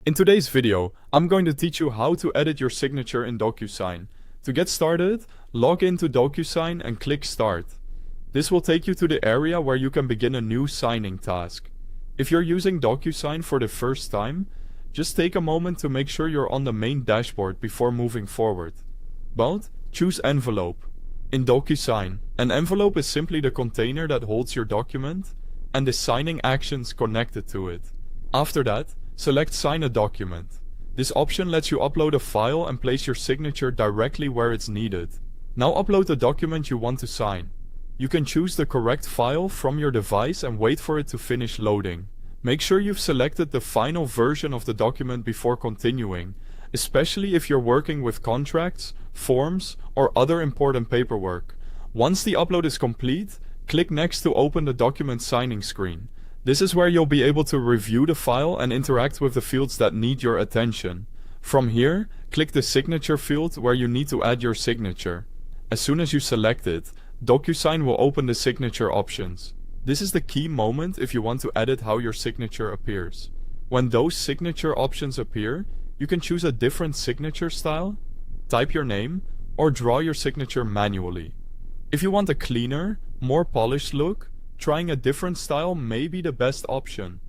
In today's video, I'm going to teach you how to edit your signature in DocuSign. To get started, log into DocuSign and click Start. This will take you to the area where you can begin a new signing task. If you're using DocuSign for the first time, just take a moment to make sure you're on the main dashboard before moving forward. But choose Envelope. In DocuSign, an envelope is simply the container that holds your document and the signing actions connected to it. After that, select Sign a Document. This option lets you upload a file and place your signature directly where it's needed. Now upload the document you want to sign. You can choose the correct file from your device and wait for it to finish loading. Make sure you've selected the final version of the document before continuing, especially if you're working with contracts, forms, or other important paperwork. Once the upload is complete, click Next to open the document signing screen. This is where you'll be able to review the file and interact with the fields that need your attention. From here, click the Signature field where you need to add your signature. As soon as you select it, DocuSign will open the signature options. This is the key moment if you want to edit how your signature appears. When those signature options appear, you can choose a different signature style, type your name, or draw your signature manually. If you want a cleaner, more polished look, trying a different style may be the best option.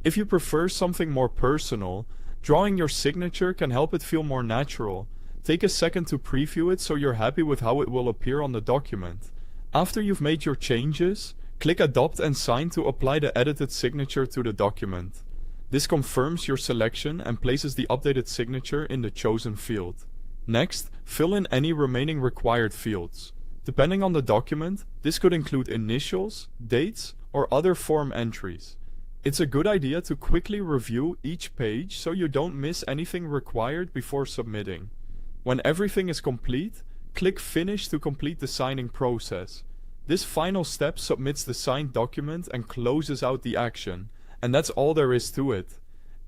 If you prefer something more personal, drawing your signature can help it feel more natural. Take a second to preview it so you're happy with how it will appear on the document. After you've made your changes, click Adopt and Sign to apply the edited signature to the document. This confirms your selection and places the updated signature in the chosen field. Next, fill in any remaining required fields. Depending on the document, this could include initials, dates, or other form entries. It's a good idea to quickly review each page so you don't miss anything required before submitting. When everything is complete, click Finish to complete the signing process. This final step submits the signed document and closes out the action, and that's all there is to it.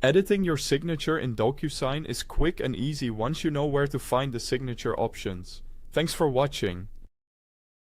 Editing your signature in DocuSign is quick and easy once you know where to find the signature options. Thanks for watching.